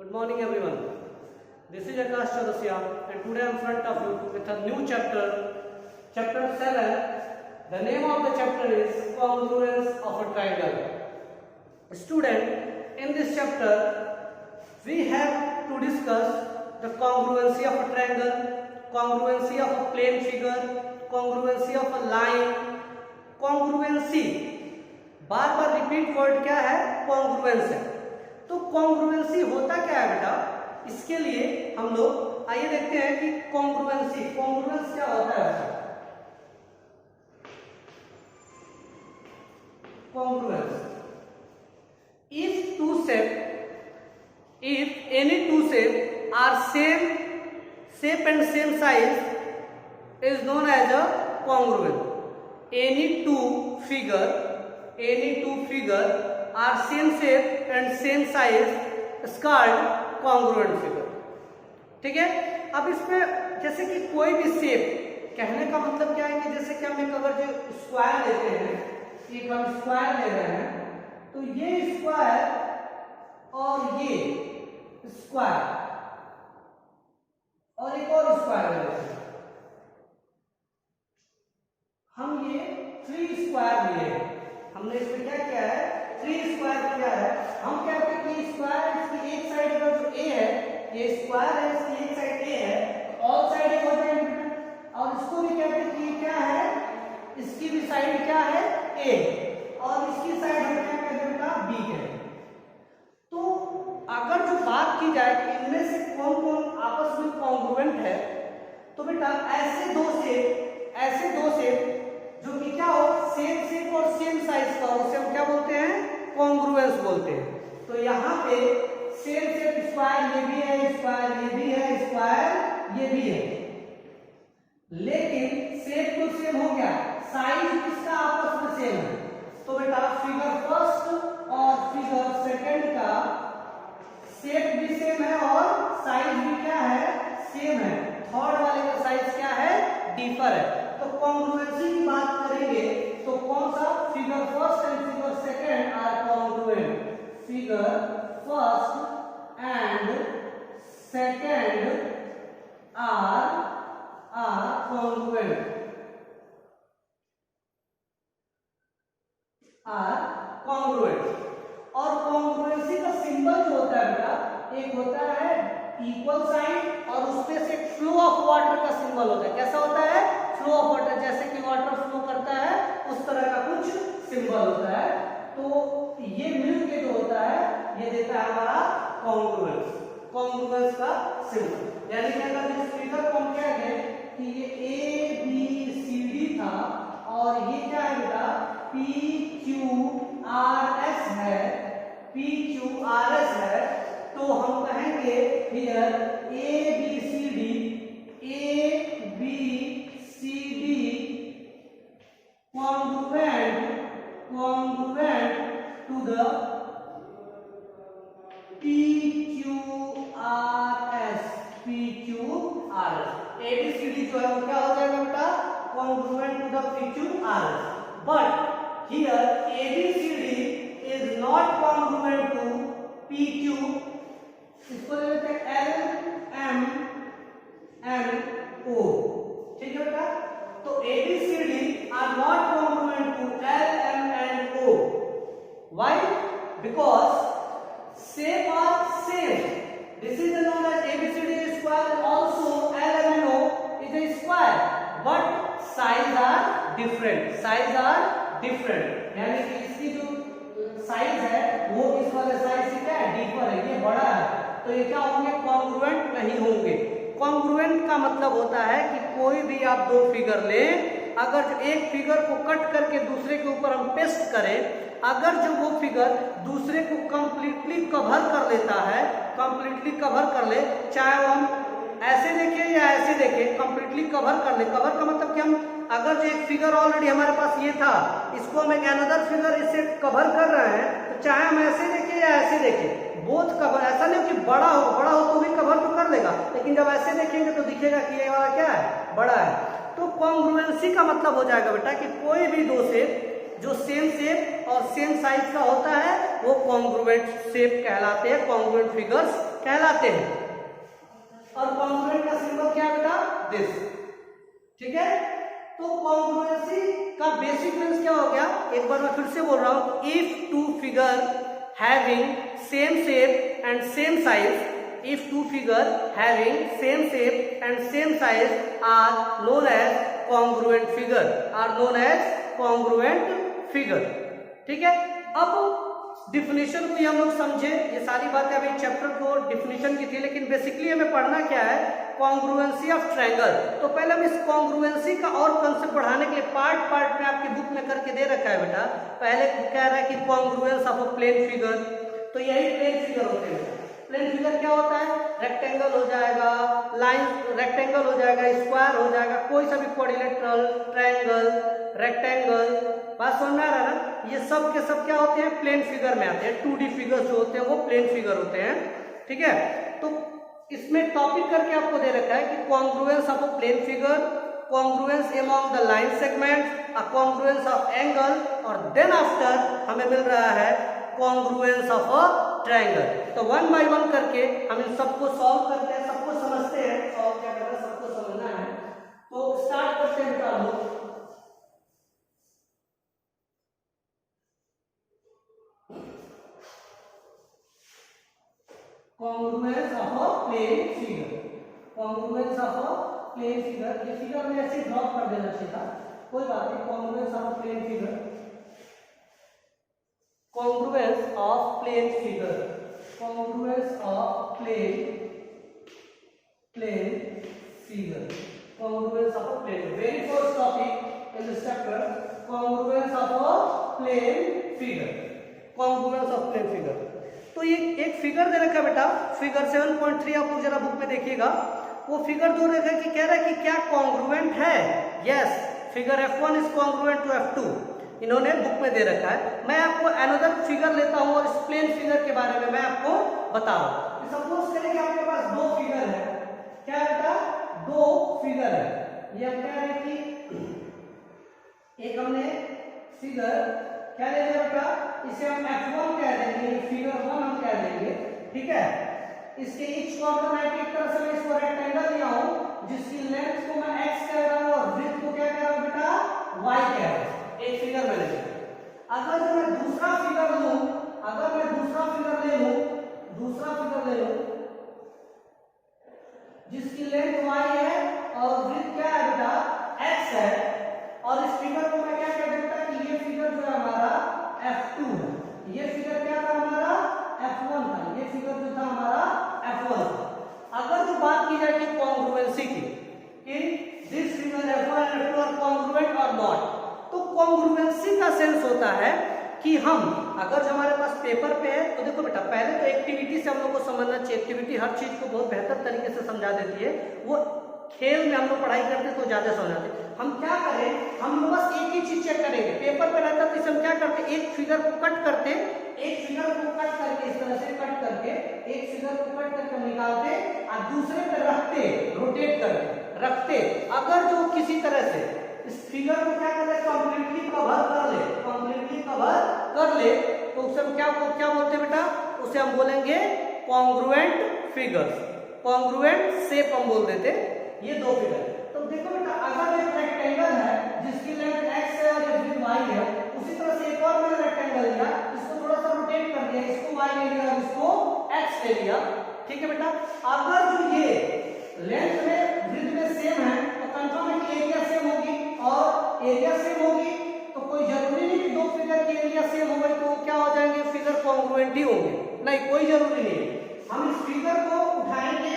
Good morning everyone. This is Akash Chaudhary and today I am in front of you with a new chapter, chapter 7. The name of the chapter is Congruence of a Triangle. Student, in this chapter we have to discuss the congruency of a triangle, congruency of a plane figure, congruency of a line. congruency bar bar repeat word क्या है? Congruence है। तो congruency होता क्या है बेटा? इसके लिए हम लोग आइए देखते हैं कि कॉन्ग्रुएंसी, कॉन्ग्रुएंस क्या होता है। Congruence, if any two shape are same shape and same size is known as a congruent. Any two figure are same shape and same size is called congruent figure. ठीक है। अब इसमें जैसे कि कोई भी शेप, कहने का मतलब क्या है कि जैसे कि हम एक अगर जो स्क्वायर लेते हैं, एक हम स्क्वायर ले रहे हैं, तो ये स्क्वायर और ये स्क्वायर और एक और स्क्वायर ले रहे हैं, हम ये 3 स्क्वायर लिए हैं। हमने इसमें क्या किया है? 3 स्क्वायर किया है। हम क्या कहते हैं कि स्क्वायर इसकी एक साइड का जो ए है, ये स्क्वायर है, इसकी एक साइड ए है, तो ऑल साइड ए हो जाएंगे। और इसको भी कहते हैं कि क्या है? इसकी भी साइड क्या है? ए, और इसकी साइड हम क्या कहते हैं? बी है। तो अगर जो बात की जाए कि इनमें से कौन कौन आपस में कॉन्ग्रुएंट है, तो बेटा ऐसे दो शेप जो कि क्या हो, सेम शेप और सेम साइज का हो, उसे हम क्या बोलते हैं? कॉन्ग्रुएंस बोलते हैं। तो यहाँ पे सेम शेप स्क्वायर ये भी है, स्क्वायर ये भी है, स्क्वायर ये भी है, लेकिन शेप तो सेम हो गया, साइज किसका आपस में सेम है। तो बेटा फिगर फर्स्ट और फिगर सेकंड का शेप भी सेम है और साइज भी क्या है? सेम है। थर्ड वाले का साइज क्या है? डिफर है। तो कॉन्ग्रुएंसी की बात करेंगे तो कौन सा? Figure first and figure second are congruent. Figure first and second are congruent, और कॉन्ग्रुएंसी का सिंबल जो होता है बेटा, एक होता है इक्वल साइन और उसमें से फ्लो ऑफ वाटर का सिंबल होता है। कैसा होता है? फ्लो ऑफ वाटर, जैसे कि वाटर फ्लो करता है उस तरह का कुछ सिंबल होता है। तो ये मिल के जो होता है ये देता है हमारा कॉन्ग्रुएंस का सिंबल। यानी कि अगर इस फिगर को हम क्या कहें कि ये ए बी सी डी था और ये क्या है बेटा? पी क्यू आर एस है, पी क्यू आर एस है, तो हम कहेंगे here A B C D, A B C D congruent to the PQRS, ABCD जो है वो क्या हो जाएगा बेटा? congruent to the PQRS. But here ABCD is not congruent to PQ. इसको ले लेते हैं LMNO। ठीक है बेटा? तो ABCD are not congruent to LMNO. Why? Because shape are same. This is known as ABCD is square, and also LMNO is a square, but size are different. यानी कि इसकी जो साइज है वो इस वाले साइज से क्या है? डिफर है, ये बड़ा है, तो ये क्या होंगे? कॉन्ग्रुएंट नहीं होंगे। कॉन्ग्रुएंट का मतलब होता है कि कोई भी आप दो फिगर लें, अगर एक फिगर को कट करके दूसरे के ऊपर हम पेस्ट करें, अगर जो वो फिगर दूसरे को कंप्लीटली कवर कर लेता है, कंप्लीटली कवर कर ले, चाहे वो हम ऐसे देखें या ऐसे देखें, कंप्लीटली कवर कर ले। कवर का मतलब कि हम अगर जो एक फिगर ऑलरेडी हमारे पास ये था, इसको हम एक अनदर फिगर इससे कवर कर रहे हैं, तो चाहे हम ऐसे देखें या ऐसे देखें, बोथ कवर, ऐसा नहीं कि बड़ा हो तो भी कवर तो कर लेगा, लेकिन जब ऐसे देखेंगे तो दिखेगा कि ये वाला क्या है? बड़ा है। तो कॉन्ग्रुएंसी का मतलब हो जाएगा बेटा कि कोई भी दो शेप जो सेम शेप और सेम साइज का होता है वो कॉन्ग्रुएंट शेप कहलाते हैं, कॉन्ग्रुएंट फिगर्स कहलाते हैं। और कॉन्ग्रुएंट का सिंबल क्या है बेटा? दिस। ठीक है, तो कॉन्ग्रुएंसी का बेसिक मीन्स क्या हो गया? एक बार मैं फिर से बोल रहा हूं, if two figure having same shape and same size, if two figure having same shape and same size are known as congruent figure, are known as congruent figure। ठीक है, अब डिफिनेशन को हम लोग समझे। ये सारी बातें अभी चैप्टर को डिफिनेशन की थी, लेकिन बेसिकली हमें पढ़ना क्या है? Congruency of triangle. तो पहले हम इस कॉन्ग्रुएंसी का और कंसेप्ट बढ़ाने के लिए पार्ट पार्ट में आपकी बुक में करके दे रखा है बेटा। पहले कह रहा है कि congruence of a plane figure, तो यही प्लेन फिगर होते हैं। प्लेन फिगर क्या होता है? रेक्टेंगल हो जाएगा, लाइन रेक्टेंगल हो जाएगा, स्क्वायर हो जाएगा, कोई सा भी क्वाड्रिलेटरल, ट्रायंगल, रेक्टेंगल, बात समझ में आ रहा है ना? ये सब के सब क्या होते हैं? प्लेन फिगर में आते हैं। 2D फिगर्स जो होते हैं वो प्लेन फिगर होते हैं। ठीक है, तो इसमें टॉपिक करके आपको दे रखा है कि congruence of a plane figure, congruence among the line segment, a congruence of angle, और देन आफ्टर हमें मिल रहा है कॉन्ग्रुएंस ऑफ अ ट्रायंगल। तो वन बाय वन करके हम इन सबको सॉल्व करते हैं, सबको समझते हैं। सॉल्व क्या करना है, सबको समझना है। तो स्टार्ट करते हैं बेटा हम लोग। Congruence of a plane figure, congruence of a plane figure. ये फिगर में ऐसे ड्रॉप कर देना चाहिए था, कोई बात नहीं। Congruence of plane figure, congruence of plane figure, congruence of plane figure, congruence of a plane। Very first topic in this chapter, congruence of a plane figure, congruence of plane figure। तो ये एक figure दे रखा है बेटा, figure 7.3 आप जरा book में देखिएगा। वो फिगर जो रखा है कि कह रहा है कि क्या कॉन्ग्रुएंट है? Yes, figure F1 is congruent to F2, इन्होंने बुक में दे रखा है। मैं आपको अनदर फिगर लेता हूं और इस प्लेन फिगर के बारे में मैं आपको बता रहा हूं। सपोज करें कि आपके पास दो फिगर है। क्या बेटा? दो फिगर है। ये हम कह रहे हैं कि एक हमने फिगर क्या ले लिया बेटा? इसे हम F1 कह देंगे, फिगर 1 हम कह देंगे। ठीक है, इसके ईच कॉर्नर में एक तरह से मैं इसको रेक्टेंगल लिया हूं, जिसकी लेंथ को मैं x कह रहा हूं और विड्थ को क्या कह रहा हूं बेटा? y कह रहा हूं। एक फिगर मैंने लिया। अगर मैं दूसरा फिगर लूं, अगर मैं दूसरा फिगर ले लूं, दूसरा फिगर ले लूं जिसकी लेंथ y है और विड्थ क्या है बेटा? x है, और इस फिगर को मैं क्या कह देता कि ये फिगर जो है हमारा F2 है, ये फिगर क्या था हमारा? F1 था, ये फिगर जो था हमारा F1 था। अगर जो बात की जाए कि कॉन्ग्रुएंसी की, कि दिस फिगर F1 और F2 आर कॉन्ग्रुएंट और नॉट, तो कॉन्ग्रुएंसी का सेंस होता है कि हम अगर जो हमारे पास पेपर पे है, तो देखो बेटा पहले तो एक्टिविटी से हम लोग को समझना चाहिए। एक्टिविटी हर चीज को बहुत बेहतर तरीके से समझा देती है। वो खेल में हम लोग पढ़ाई करते तो ज्यादा समझाते। हम क्या करें, हम लोग बस एक ही चीज चेक करेंगे। पेपर पे रहता तो इसे हम क्या करते? एक फिगर को कट करते, एक फिगर को कट करके इस तरह से कट करके, एक फिगर को कट करके निकालते और दूसरे पे रखते, रोटेट करके रखते। अगर जो किसी तरह से इस फिगर को क्या कर ले? कंप्लीटली कवर कर ले, कंप्लीटली कवर कर ले, तो उसे हम क्या बोलते हैं बेटा? उसे हम बोलेंगे कॉन्ग्रुएंट फिगर्स, कॉन्ग्रुएंट शेप हम बोल देते ये दो फिगर। तो देखो बेटा, अगर एक रेक्टेंगल है जिसकी लेंथ x है और विड्थ y है, उसी तरह से एक और मैंने रेक्टेंगल लिया, इसको थोड़ा सा रोटेट कर दिया, इसको y ले लिया और इसको x ले लिया। ठीक है बेटा, अगर जो ये लेंथ में विड्थ में सेम है तो कंफर्म है कि एरिया सेम होगी, और एरिया सेम होगी तो कोई जरूरी नहीं कि दो फिगर की एरिया सेम हो गई तो क्या हो जाएंगे? फिगर कॉन्ग्रुएंट ही होंगे, नहीं, कोई जरूरी नहीं। हम इस फिगर को उठाएंगे,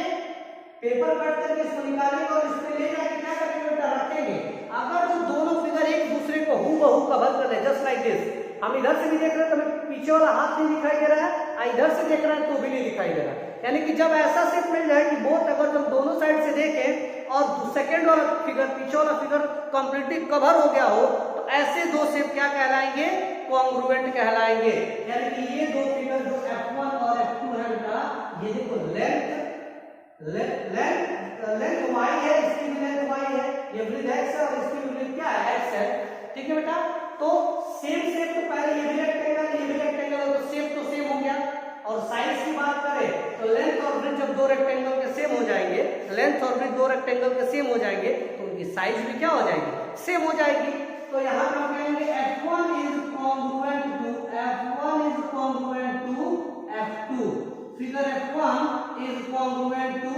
पेपर कट करके इसको निकालेंगे और इस पे ले जाके क्या करेंगे बेटा? रखेंगे। अगर जो दोनों फिगर एक दूसरे को हूबहू कवर कर ले, जस्ट लाइक दिस, हम इधर से भी देख रहे हैं तो हमें पीछे वाला हाथ नहीं दिखाई दे रहा है, इधर से देख रहे हैं तो भी नहीं दिखाई दे रहा है। यानी कि जब ऐसा शेप मिल जाए कि बोथ, अगर जब दोनों साइड से देखें और सेकंड वाला फिगर, पीछे वाला फिगर कंप्लीटली कवर हो गया हो, तो ऐसे दो शेप क्या कहलाएंगे? कॉन्ग्रुएंट कहलाएंगे। यानी कि ये दो फिगर जो F1 और F2 है बेटा, ये देखो लेंथ y है, इसकी भी लेंथ y है, ये विड्थ x है और इसकी भी विड्थ क्या है? x है। ठीक है बेटा, तो सेम शेप तो पहले ये भी रेक्टेंगल, ये भी रेक्टेंगल है, तो शेप तो दो रेक्टेंगल के सेम हो जाएंगे, लेंथ और ब्रेथ दो रेक्टेंगल के सेम हो जाएंगे, तो उनकी साइज भी क्या हो जाएगी, सेम हो जाएगी। तो यहाँ पे हम कहेंगे F1 is congruent to F2, figure F1 is congruent to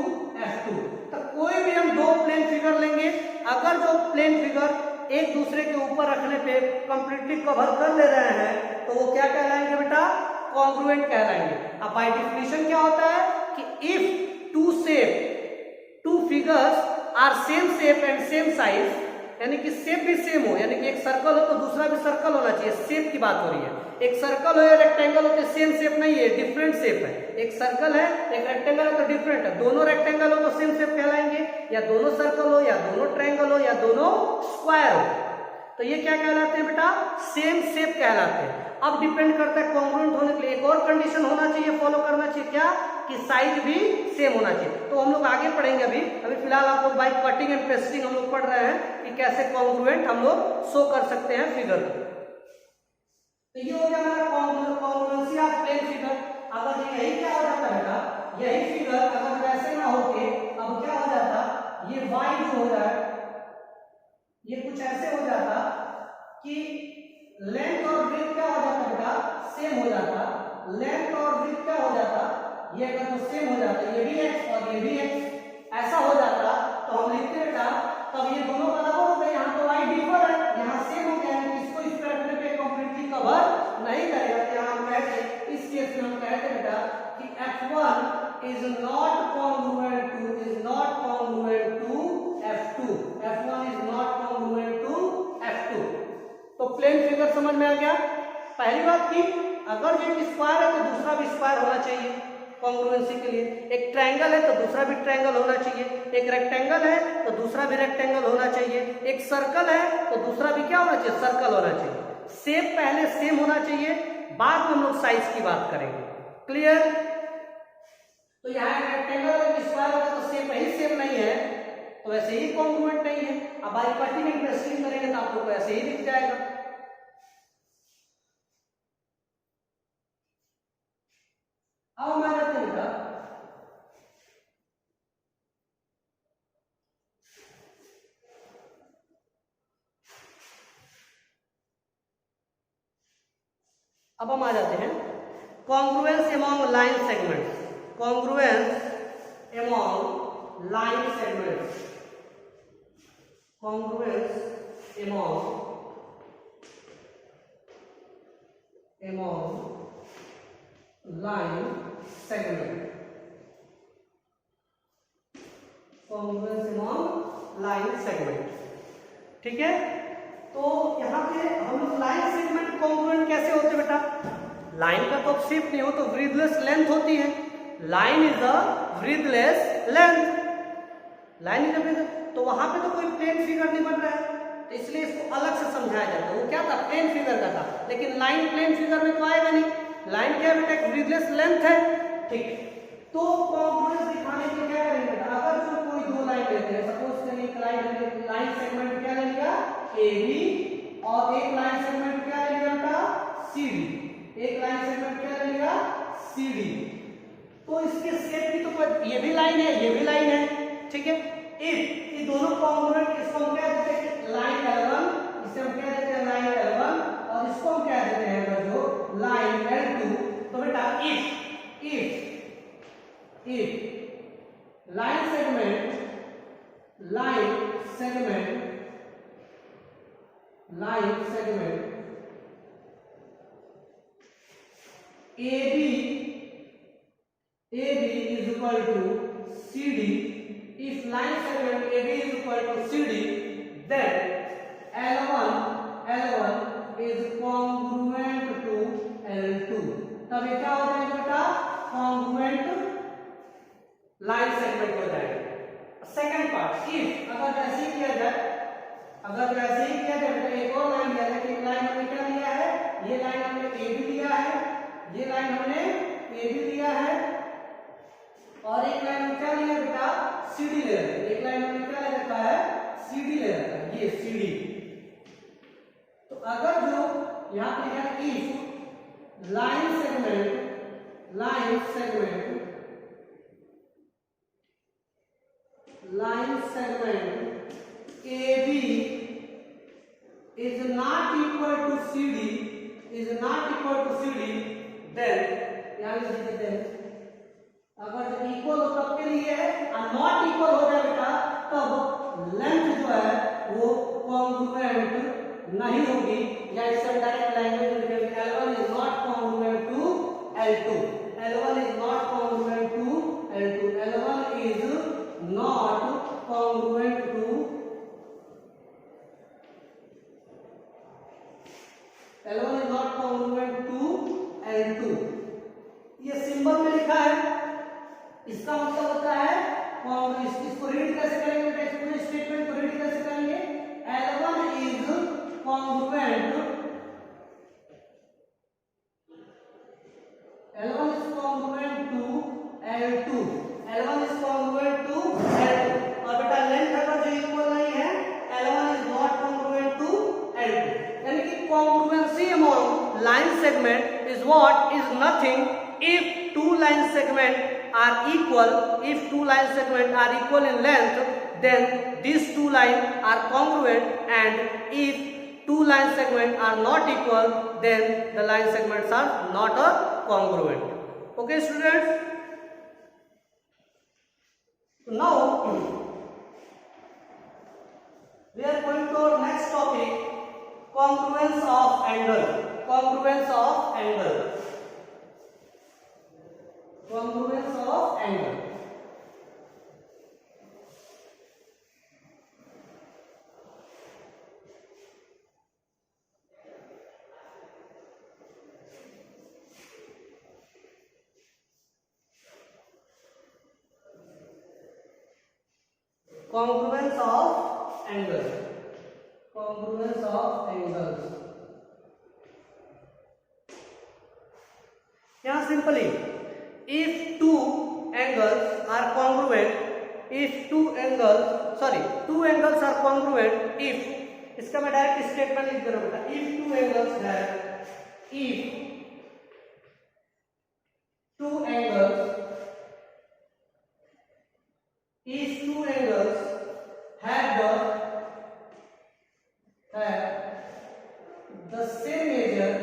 F2। तो कोई भी हम दो प्लेन फिगर लेंगे, अगर जो प्लेन फिगर एक दूसरे के ऊपर रखने पे कंप्लीटली कवर कर ले रहे हैं तो वो क्या कहलाएंगे बेटा, कॉन्ग्रुएंट कहलाएंगे। अब बाय डेफिनेशन क्या होता है कि if two figures are same shape and same size, यानी कि शेप भी सेम हो, यानी कि एक सर्कल हो तो दूसरा भी सर्कल होना चाहिए, शेप की बात हो रही है। एक सर्कल हो या रेक्टेंगल हो तो सेम शेप नहीं है, डिफरेंट शेप है। एक सर्कल है एक रेक्टेंगल है तो डिफरेंट है। दोनों रेक्टेंगल हो तो सेम शेप कहलाएंगे, या दोनों सर्कल हो या दोनों ट्रायंगल हो या दोनों स्क्वायर हो, तो ये क्या कहलाते हैं बेटा, सेम शेप कहलाते हैं। अब डिपेंड करता है कॉन्ग्रुएंट होने के लिए एक और कंडीशन होना चाहिए, फॉलो करना चाहिए, क्या कि साइज भी सेम होना चाहिए। तो हम लोग आगे पढ़ेंगे, अभी फिलहाल आप लोग बाय कटिंग एंड पेस्टिंग हम लोग पढ़ रहे हैं कि कैसे कॉन्ग्रुएंट हम लोग शो कर सकते हैं फिगर को। तो ये हो गया हमारा कॉन्ग्रुएंसी ऑफ प्लेन फिगर। अगर यही क्या हो जाता बेटा, यही फिगर अगर वैसे ना होके अब क्या हो जाता, ये y जो हो जाए ये कुछ ऐसे हो जाता कि लेंथ और ब्रेथ क्या हो जाता बेटा, सेम हो जाता। लेंथ और ब्रेथ क्या हो जाता, ये अगर तो सेम हो जाता, ये भी x और ये भी x ऐसा हो जाता, तो हम लिखते बेटा तब ये दोनों बराबर हो गए। यहाँ तो y डिफर है, यहाँ सेम हो गया, इसको इस पर रखने पे कंप्लीटली कवर नहीं करेगा। तो यहाँ हम कहते, इस केस में हम कहते बेटा कि F1 is not congruent to F2, F1 is not congruent to F2। तो प्लेन फिगर समझ में आ गया। पहली बात की अगर जो एक स्क्वायर है तो दूसरा भी स्क्वायर होना चाहिए कॉन्ग्रुएंसी के लिए, एक ट्रायंगल है तो दूसरा भी ट्रायंगल होना चाहिए, एक रेक्टेंगल है तो दूसरा भी रेक्टेंगल होना चाहिए, एक सर्कल है तो दूसरा भी क्या होना चाहिए, सर्कल होना चाहिए। शेप पहले सेम होना चाहिए, बाद में हम लोग साइज की बात करेंगे। क्लियर? तो यहाँ रेक्टेंगल और स्क्वायर होगा तो शेप ही सेम नहीं है तो वैसे ही कॉन्ग्रुएंट नहीं है। अब बाई कटिंग एंड पेस्टिंग करेंगे तो आप लोग को ऐसे ही दिख जाएगा। अब हम आ जाते हैं बेटा congruence among line segments. Congruence among line segments, congruence among line segment, congruence among line segment। ठीक है, तो यहाँ पे हम लोग लाइन सेगमेंट कॉन्ग्रुएंट कैसे होते बेटा, लाइन का तो शेप नहीं हो तो ब्रीथलेस लेंथ होती है। Line is a breathless length, line is a breathless, तो वहां पे तो कोई प्लेन फिगर नहीं बन रहा है तो इसलिए इसको अलग से समझाया जाता है। वो क्या था, प्लेन फिगर का था, लेकिन लाइन प्लेन फिगर में तो आएगा नहीं। लाइन क्या बेटा, एक ब्रीथलेस लेंथ है। ठीक है, तो कॉन्ग्रुएंस दिखाने के लिए क्या करेंगे बेटा, अगर जो कोई दो लाइन लेते हैं, सपोज करिए एक लाइन सेगमेंट क्या लेगा, AB, और एक लाइन सेगमेंट क्या लेगा बेटा, CD। एक लाइन सेगमेंट क्या लेगा, CD। तो इसके शेप की तो ये भी लाइन है ये भी लाइन है। ठीक है, इफ ये दोनों कॉन्ग्रुएंट, इसको हम क्या देते हैं लाइन L1, इसे हम क्या देते हैं लाइन L1, और इसको हम क्या देते हैं अगर जो लाइन L2। तो बेटा if line segment AB is equal to CD, if line segment AB is equal to CD, then L1 is congruent to L2। तब ये क्या हो जाएगा बेटा, कॉन्ग्रुएंट लाइन सेगमेंट हो जाएगा। सेकंड पार्ट, इफ अगर ऐसे ही किया जाए बेटा, एक और लाइन लिया है, लेकिन लाइन हमने क्या लिया है, ये लाइन हमने ए भी लिया है, ये लाइन हमने ए भी लिया है, और एक लाइन हम क्या लिया बेटा, CD ले रहे हैं। एक लाइन हमने क्या ले रखा है, CD ले रखा है, ये CD। तो अगर जो यहाँ पे लिखा इफ लाइन सेगमेंट देन यहाँ लिख देते हैं, अगर इक्वल हो तब के लिए है, और नॉट इक्वल हो जाए बेटा तब लेंथ जो है वो कॉन्ग्रुएंट नहीं होगी, या इससे डायरेक्ट लैंग्वेज में लिखेंगे L1 is not congruent to L2, L1 is not congruent to L2, L1 is not congruent to L1 is not congruent to L2। ये सिंबल में लिखा है, इसका मतलब होता है इसको रीड कैसे करेंगे बेटा, इस पूरे स्टेटमेंट को रीड कैसे करेंगे, L1 is congruent, L1 is congruent to L2, L1 is congruent to L2, और बेटा लेंथ अगर जो इक्वल नहीं है L1 is not congruent to L2, यानी कि congruency among line segment is what is nothing if two line segment are equal, if two line segment are equal in length, then these two lines are congruent, and if two line segment are not equal, then the line segments are not congruent. Okay students, now we are going to our next topic, congruence of angle, congruence of angle, congruence of angle। congruence of angle, congruence of angles। यहाँ simply if two angles are congruent, if two angles are congruent, if इसका मैं direct statement लिख दे रहा हूं बेटा, if two angles have, if two angles have the same measure,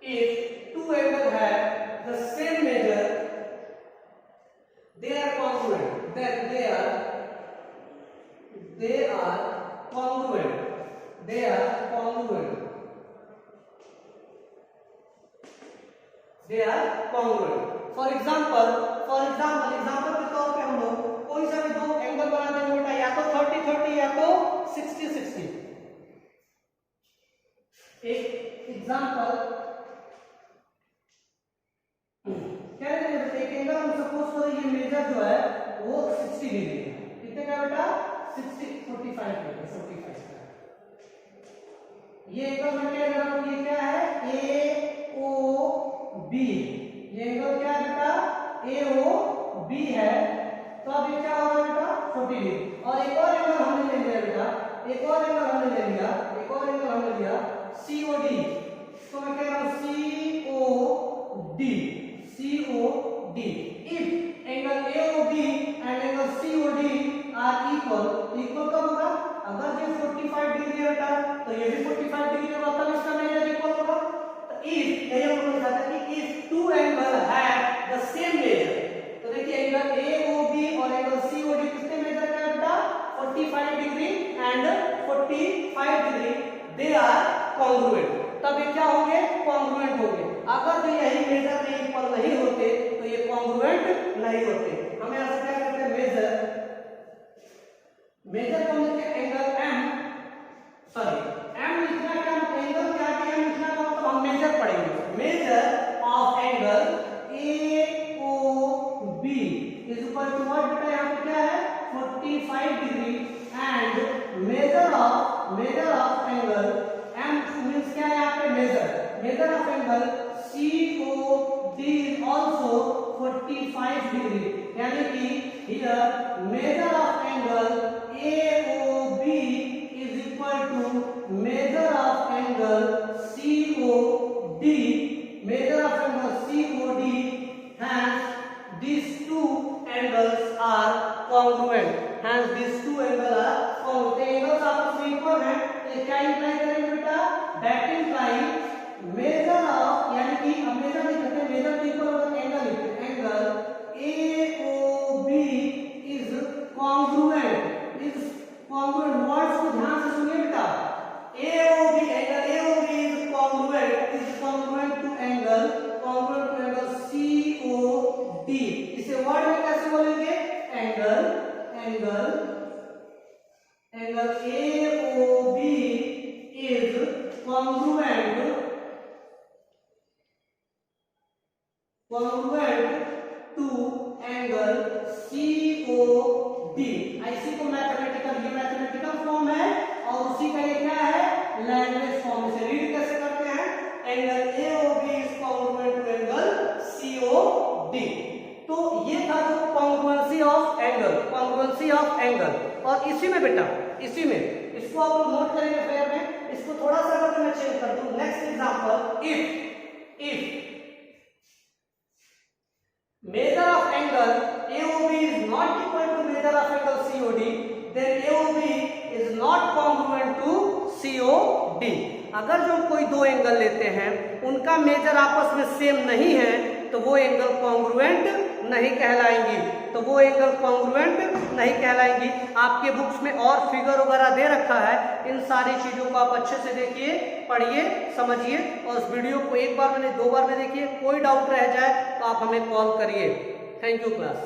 if two angles have the same measure, they are congruent, then they are congruent, they are congruent, they are congruent। For example के तौर पे हम लोग कोई सा भी दो angle बना देंगे बेटा, या तो 30-30 या तो 60-60। एक एग्जाम्पल क्या लेंगे बेटा, एक एंगल हम सपोज करो ये मेजर जो है वो 60 डिग्री है, कितने का बेटा 45 का। ये एंगल मैं क्या कर रहा हूं, ये क्या है AOB, ये एंगल क्या है बेटा AOB है, तो अब ये क्या होगा बेटा 40 डिग्री। और एक और एंगल हमने ले लिया बेटा, एक और एंगल हमने लिया COD, तो मैं कह रहा हूं COD। If angle AOB and angle COD are equal कब होगा, अगर ये 45 डिग्री है बेटा तो ये भी 45 डिग्री होगा, तब इसका मेजर इक्वल होगा। तो इफ ये हम लोग कहते हैं कि if two angle have the same measure, तो देखिए एंगल AOB और एंगल COD कितने मेजर का है बेटा 45 degree and 45 degree, they are congruent, तब ये क्या होंगे कॉन्ग्रुएंट होंगे। अगर तो यही मेजर में इक्वल नहीं होते तो ये कॉन्ग्रुएंट नहीं होते। हम यहां से क्या करते हैं, मेजर को लिखते हैं एंगल M लिखना क्या, एंगल क्या है M लिखना का मतलब हम मेजर पढ़ेंगे, measure of angle AOB is equal to what बेटा, यहां पे क्या है 45 degree, and measure of angle M means क्या है यहाँ पे measure of angle COD is also 45 degree, यानी कि here measure of angle AOB is equal to measure of angle COD, measure of angle COD, hence these two angles are congruent, hence these two angles are congruent। angles आपस में equal हैं, ये क्या imply करेंगे बेटा, that imply measure of, यानी कि अब मेजर नहीं करते, मेजर के इक्वल होगा angle, angle AOB is congruent, words को ध्यान से सुनिए बेटा, AOB angle AOB is congruent to angle COD। इसे वर्ड में कैसे बोलेंगे, angle AOB is congruent to angle COD। ऐसी को मैथमेटिकल, ये मैथमेटिकल फॉर्म है और उसी का ये क्या है, लैंग्वेज फॉर्म। से रीड कैसे करते हैं, angle AOB is congruent to angle COD। तो ये था जो कॉन्ग्रुएंसी ऑफ एंगल। और इसी में बेटा, इसी में इसको आप लोग नोट करेंगे फेयर में, इसको थोड़ा सा अगर मैं चेंज कर दूं, next example, if measure of angle AOB is not equal to measure of angle COD, then AOB is not congruent to COD। अगर जो कोई दो एंगल लेते हैं उनका मेजर आपस में सेम नहीं है तो वो एंगल कॉन्ग्रुएंट नहीं कहलाएंगी। आपके बुक्स में और फिगर वगैरह दे रखा है, इन सारी चीजों को आप अच्छे से देखिए, पढ़िए, समझिए और उस वीडियो को एक बार में नहीं 2 बार में देखिए। कोई डाउट रह जाए तो आप हमें कॉल करिए। Thank you class.